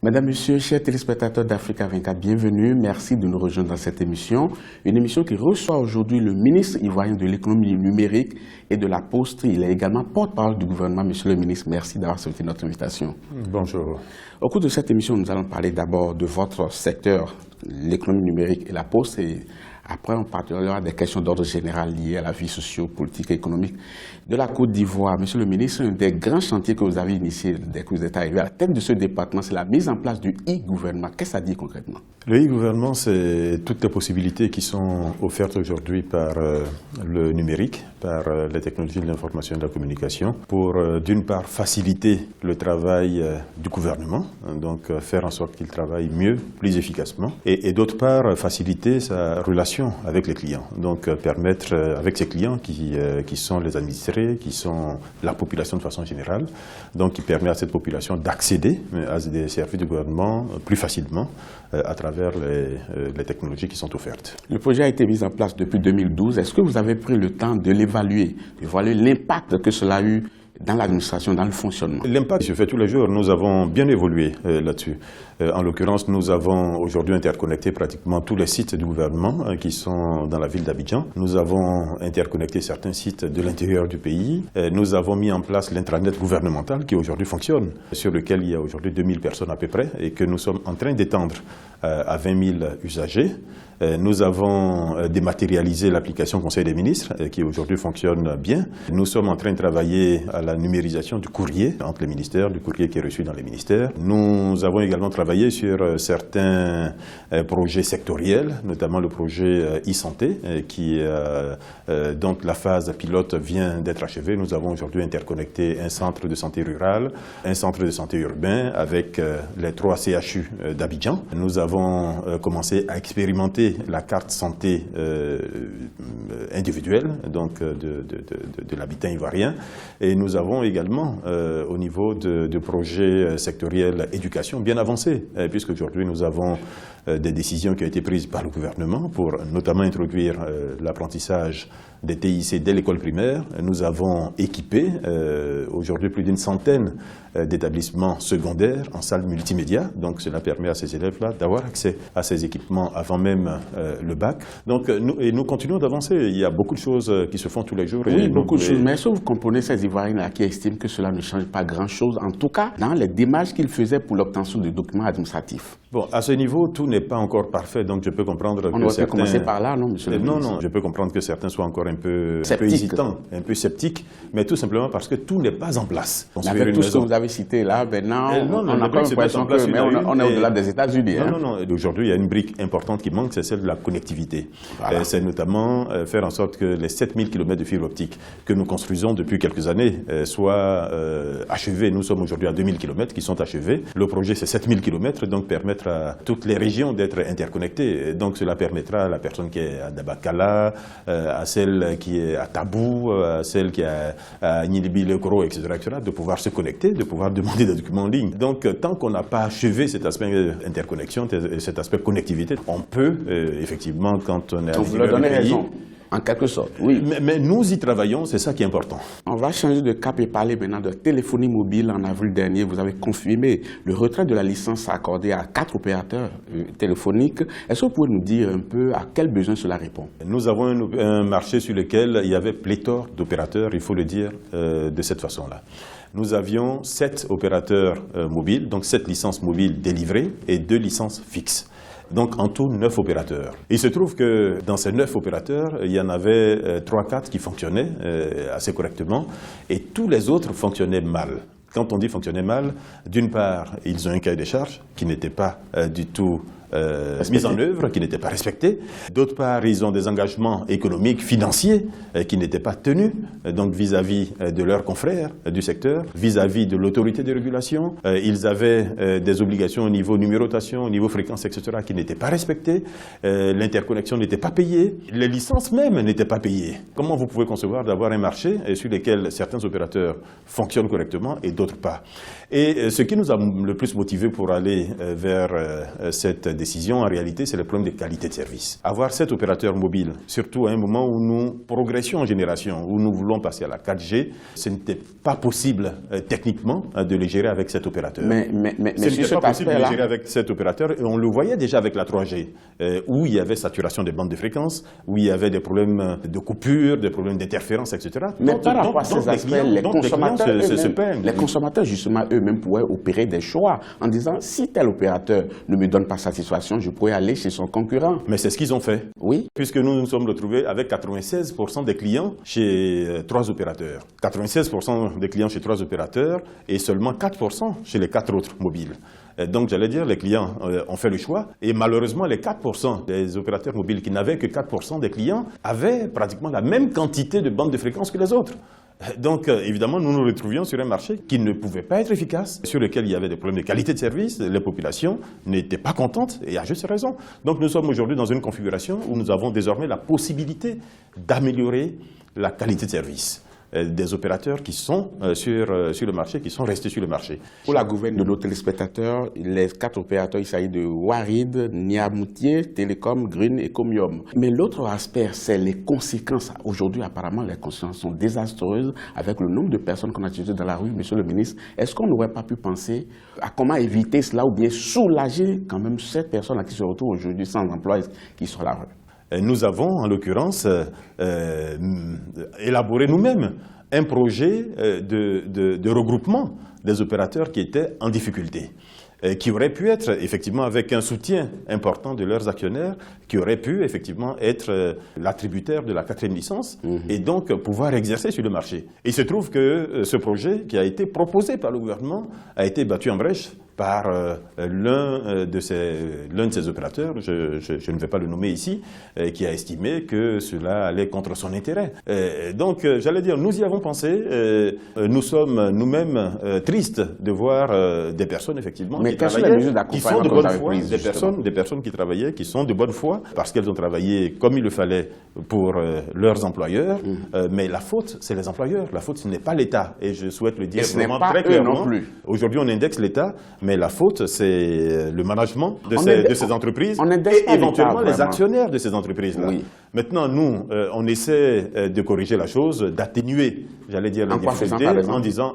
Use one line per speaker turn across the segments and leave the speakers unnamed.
Mesdames, Messieurs, chers téléspectateurs d'Africa 24, bienvenue. Merci de nous rejoindre dans cette émission. Une émission qui reçoit aujourd'hui le ministre ivoirien de l'économie numérique et de la Poste. Il est également porte-parole du gouvernement. Monsieur le ministre, merci d'avoir accepté notre invitation.
Bonjour.
Au cours de cette émission, nous allons parler d'abord de votre secteur, l'économie numérique et la Poste. Et après, on parlera des questions d'ordre général liées à la vie socio-politique et économique de la Côte d'Ivoire. Monsieur le ministre, un des grands chantiers que vous avez initiés dès que vous êtes arrivé à la tête de ce département, c'est la mise en place du e-gouvernement. Qu'est-ce que ça dit concrètement?
Le e-gouvernement, c'est toutes les possibilités qui sont offertes aujourd'hui par le numérique, par les technologies de l'information et de la communication, pour d'une part faciliter le travail du gouvernement, donc faire en sorte qu'il travaille mieux, plus efficacement, et d'autre part faciliter sa relation avec les clients, donc permettre avec ses clients qui sont les administrés, qui sont la population de façon générale, donc qui permet à cette population d'accéder à des services du gouvernement plus facilement à travers les technologies qui sont offertes. Le
projet a été mis en place depuis 2012. Est-ce que vous avez pris le temps de l'évaluer, de voir l'impact que cela a eu dans l'administration, dans le fonctionnement?
L'impact se fait tous les jours. Nous avons bien évolué là-dessus. En l'occurrence, nous avons aujourd'hui interconnecté pratiquement tous les sites du gouvernement qui sont dans la ville d'Abidjan. Nous avons interconnecté certains sites de l'intérieur du pays. Nous avons mis en place l'intranet gouvernemental qui aujourd'hui fonctionne, sur lequel il y a aujourd'hui 2000 personnes à peu près et que nous sommes en train d'étendre à 20 000 usagers. Nous avons dématérialisé l'application Conseil des ministres qui aujourd'hui fonctionne bien. Nous sommes en train de travailler à la numérisation du courrier entre les ministères, du courrier qui est reçu dans les ministères. Nous avons également travaillé sur certains projets sectoriels, notamment le projet e-santé dont la phase pilote vient d'être achevée. Nous avons aujourd'hui interconnecté un centre de santé rural, un centre de santé urbain avec les 3 CHU d'Abidjan. Nous avons commencé à expérimenter la carte santé individuelle donc de l'habitant ivoirien, et nous avons également au niveau de projets sectoriels éducation bien avancé, puisque aujourd'hui nous avons des décisions qui ont été prises par le gouvernement pour notamment introduire l'apprentissage des TIC dès l'école primaire. Nous avons équipé aujourd'hui plus d'une centaine d'établissements secondaires en salles multimédia. Donc cela permet à ces élèves-là d'avoir accès à ces équipements avant même le bac. Donc nous continuons d'avancer. Il y a beaucoup de choses qui se font tous les jours.
Oui, beaucoup de choses. Mais est-ce que vous comprenez ces Ivoiriens qui estiment que cela ne change pas grand-chose, en tout cas dans les démarches qu'ils faisaient pour l'obtention de documents administratifs?
Bon, à ce niveau, tout n'est pas encore parfait, donc je peux comprendre que
certains... On aurait pu commencer par là, non, monsieur le ministre?
Non, je peux comprendre que certains soient encore un peu hésitants, un peu sceptiques, mais tout simplement parce que tout n'est pas en place.
Avec tout ce que vous avez cité là, maintenant, on a pas l'impression que on est au-delà des États-Unis.
Non. Aujourd'hui, il y a une brique importante qui manque, c'est celle de la connectivité. Voilà. C'est notamment faire en sorte que les 7000 km de fibre optique que nous construisons depuis quelques années soient achevés. Nous sommes aujourd'hui à 2000 km qui sont achevés. Le projet, c'est 7000 km, donc permettre à toutes les régions d'être interconnectées. Donc cela permettra à la personne qui est à Dabakala, à celle qui est à Tabou, à celle qui est à Nilibi-le-Gros, etc., de pouvoir se connecter, de pouvoir demander des documents en ligne. Donc tant qu'on n'a pas achevé cet aspect interconnexion, cet aspect connectivité, on peut effectivement, quand on est à
vous leur donnez raison. En quelque sorte, oui.
Mais nous y travaillons, c'est ça qui est important.
On va changer de cap et parler maintenant de téléphonie mobile. En avril dernier, vous avez confirmé le retrait de la licence accordée à 4 opérateurs téléphoniques. Est-ce que vous pouvez nous dire un peu à quel besoin cela répond?
Nous avons un marché sur lequel il y avait pléthore d'opérateurs, il faut le dire de cette façon-là. Nous avions 7 opérateurs mobiles, donc 7 licences mobiles délivrées et 2 licences fixes. Donc en tout 9 opérateurs. Il se trouve que dans ces 9 opérateurs, il y en avait 3-4 qui fonctionnaient assez correctement et tous les autres fonctionnaient mal. Quand on dit fonctionner mal, d'une part, ils ont un cahier des charges qui n'était pas du tout mise en œuvre, qui n'était pas respectée. D'autre part, ils ont des engagements économiques, financiers, qui n'étaient pas tenus, donc vis-à-vis de leurs confrères du secteur, vis-à-vis de l'autorité de régulation. Ils avaient des obligations au niveau numérotation, au niveau fréquence, etc., qui n'étaient pas respectées. L'interconnexion n'était pas payée. Les licences même n'étaient pas payées. Comment vous pouvez concevoir d'avoir un marché sur lequel certains opérateurs fonctionnent correctement et d'autres pas? Et ce qui nous a le plus motivé pour aller vers cette décision, décisions, en réalité, c'est le problème de qualité de service. Avoir 7 opérateurs mobiles, surtout à un moment où nous progressions en génération, où nous voulons passer à la 4G, ce n'était pas possible techniquement de les gérer avec 7 opérateurs.
Mais
ce n'était
sur
pas possible de les
aspect-là,
gérer avec 7 opérateurs, et on le voyait déjà avec la 3G, où il y avait saturation des bandes de fréquences, où il y avait des problèmes de coupure, des problèmes d'interférence, etc.
mais par rapport à ces aspects, les consommateurs, justement, eux-mêmes pourraient opérer des choix en disant, si tel opérateur ne me donne pas satisfaction, je pourrais aller chez son concurrent.
Mais c'est ce qu'ils ont fait.
Oui.
Puisque nous nous sommes retrouvés avec 96% des clients chez 3 opérateurs. 96% des clients chez 3 opérateurs et seulement 4% chez les 4 autres mobiles. Donc, j'allais dire, les clients ont fait le choix. Et malheureusement, les 4% des opérateurs mobiles qui n'avaient que 4% des clients avaient pratiquement la même quantité de bandes de fréquences que les autres. Donc, évidemment, nous nous retrouvions sur un marché qui ne pouvait pas être efficace, sur lequel il y avait des problèmes de qualité de service. Les populations n'étaient pas contentes, et à juste raison. Donc, nous sommes aujourd'hui dans une configuration où nous avons désormais la possibilité d'améliorer la qualité de service des opérateurs qui sont sur le marché, qui sont restés sur le marché.
Pour la gouverne de nos téléspectateurs, les 4 opérateurs, il s'agit de Warid, Niamoutier, Télécom, Green et Comium. Mais l'autre aspect, c'est les conséquences. Aujourd'hui, apparemment, les conséquences sont désastreuses avec le nombre de personnes qu'on a tuées dans la rue. Monsieur le ministre, est-ce qu'on n'aurait pas pu penser à comment éviter cela ou bien soulager quand même ces personnes qui se retrouvent aujourd'hui sans emploi et qui sont à la rue?
Nous avons, en l'occurrence, élaboré nous-mêmes un projet de regroupement des opérateurs qui étaient en difficulté, qui aurait pu être, effectivement, avec un soutien important de leurs actionnaires, qui aurait pu, effectivement, être l'attributaire de la 4e licence et donc pouvoir exercer sur le marché. Et il se trouve que ce projet, qui a été proposé par le gouvernement, a été battu en brèche par l'un de ces opérateurs, je ne vais pas le nommer ici, qui a estimé que cela allait contre son intérêt. Donc, j'allais dire, nous y avons pensé. Nous sommes nous-mêmes tristes de voir des personnes, effectivement,
mais
qui sont de bonne foi, des personnes qui travaillaient, qui sont de bonne foi, parce qu'elles ont travaillé comme il le fallait pour leurs employeurs. Mais la faute, c'est les employeurs. La faute, ce n'est pas l'État. Et je souhaite le dire vraiment très clairement. Aujourd'hui, on indexe l'État, mais la faute, c'est le management de ces entreprises et éventuellement les actionnaires de ces entreprises-là. Oui. Maintenant, nous, on essaie de corriger la chose, d'atténuer, j'allais dire, les difficultés en disant,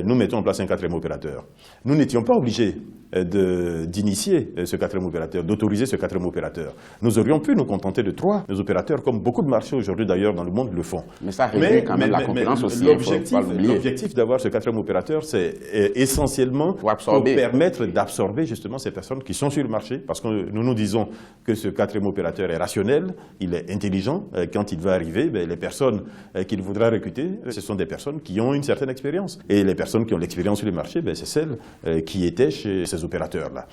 nous mettons en place un 4e opérateur. Nous n'étions pas obligés d'initier ce 4e opérateur, d'autoriser ce 4e opérateur. Nous aurions pu nous contenter de 3 opérateurs, comme beaucoup de marchés aujourd'hui d'ailleurs dans le monde le font.
Mais ça réduit quand même la concurrence aussi.
L'objectif d'avoir ce 4e opérateur, c'est essentiellement pour permettre d'absorber justement ces personnes qui sont sur le marché, parce que nous nous disons que ce 4e opérateur est rationnel, il est intelligent. Quand il va arriver, les personnes qu'il voudra recruter, ce sont des personnes qui ont une certaine expérience. Et les personnes qui ont l'expérience sur le marché, c'est celles qui étaient chez ces opérateurs-là,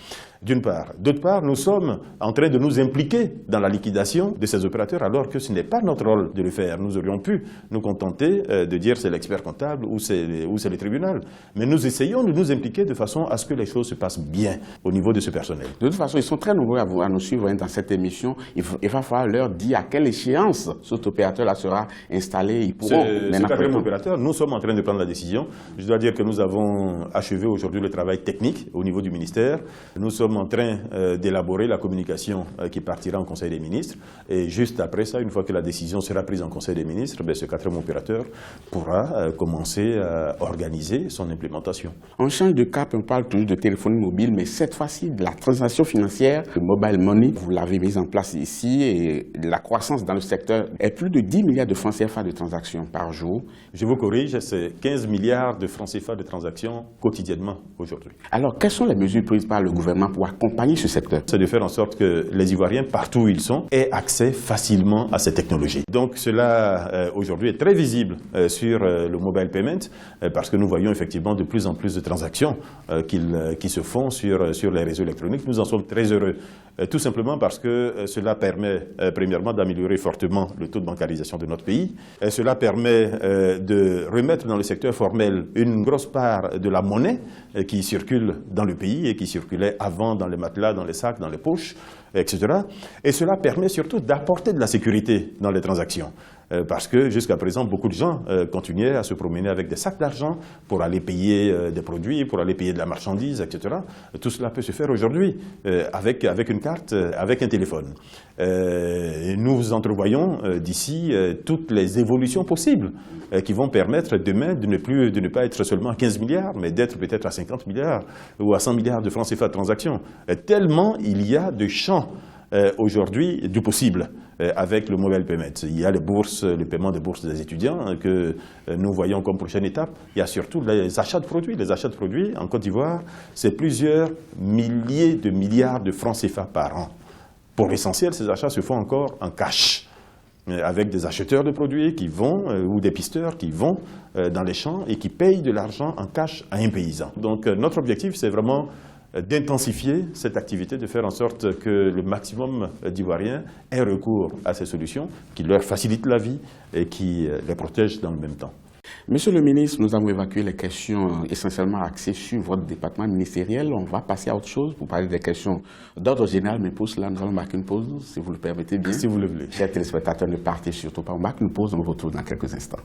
d'une part. D'autre part, nous sommes en train de nous impliquer dans la liquidation de ces opérateurs, alors que ce n'est pas notre rôle de le faire. Nous aurions pu nous contenter de dire c'est l'expert comptable ou c'est le tribunal. Mais nous essayons de nous impliquer de façon à ce que les choses se passent bien au niveau de ce personnel. De
toute façon, ils sont très nombreux à nous suivre dans cette émission. Il va falloir leur dire à quelle échéance cet opérateur-là sera installé. Ils pourront
ce 4e opérateur, nous sommes en train de prendre la décision. Je dois dire que nous avons achevé aujourd'hui le travail technique au niveau du ministère. Nous sommes en train d'élaborer la communication qui partira en Conseil des ministres. Et juste après ça, une fois que la décision sera prise en Conseil des ministres, ce 4e opérateur pourra commencer à organiser son implémentation.
On change de cap, on parle toujours de téléphonie mobile, mais cette fois-ci, de la transaction financière, le mobile money, vous l'avez mis en place ici et la croissance dans le secteur est plus de 10 milliards de francs CFA de transactions par jour.
Je vous corrige, c'est 15 milliards de francs CFA de transactions quotidiennement aujourd'hui.
Alors, quelles sont les mesures prises par le gouvernement pour accompagner ce secteur?
C'est de faire en sorte que les Ivoiriens, partout où ils sont, aient accès facilement à ces technologies. Donc cela, aujourd'hui, est très visible sur le mobile payment, parce que nous voyons effectivement de plus en plus de transactions qui se font sur les réseaux électroniques. Nous en sommes très heureux, tout simplement parce que cela permet, premièrement, d'améliorer fortement le taux de bancarisation de notre pays. Cela permet de remettre dans le secteur formel une grosse part de la monnaie qui circule dans le pays et qui circulait avant dans les matelas, dans les sacs, dans les poches. etc. Et cela permet surtout d'apporter de la sécurité dans les transactions. Parce que jusqu'à présent, beaucoup de gens continuaient à se promener avec des sacs d'argent pour aller payer des produits, pour aller payer de la marchandise, etc. Tout cela peut se faire aujourd'hui avec une carte, avec un téléphone. Nous entrevoyons d'ici toutes les évolutions possibles qui vont permettre demain de ne pas être seulement à 15 milliards, mais d'être peut-être à 50 milliards ou à 100 milliards de francs CFA de transactions. Tellement il y a de champs aujourd'hui du possible avec le mobile payment. Il y a les bourses, le paiement des bourses des étudiants que nous voyons comme prochaine étape. Il y a surtout les achats de produits. Les achats de produits en Côte d'Ivoire, c'est plusieurs milliers de milliards de francs CFA par an. Pour l'essentiel, ces achats se font encore en cash, avec des acheteurs de produits qui vont, ou des pisteurs qui vont dans les champs et qui payent de l'argent en cash à un paysan. Donc notre objectif, c'est vraiment d'intensifier cette activité, de faire en sorte que le maximum d'Ivoiriens aient recours à ces solutions qui leur facilitent la vie et qui les protègent dans le même temps.
Monsieur le ministre, nous avons évacué les questions essentiellement axées sur votre département ministériel. On va passer à autre chose pour parler des questions d'ordre général, mais pour cela, nous allons marquer une pause, si vous le permettez bien.
Si vous le voulez.
Chers téléspectateurs, ne partez surtout pas. On marque une pause, on vous retrouve dans quelques instants.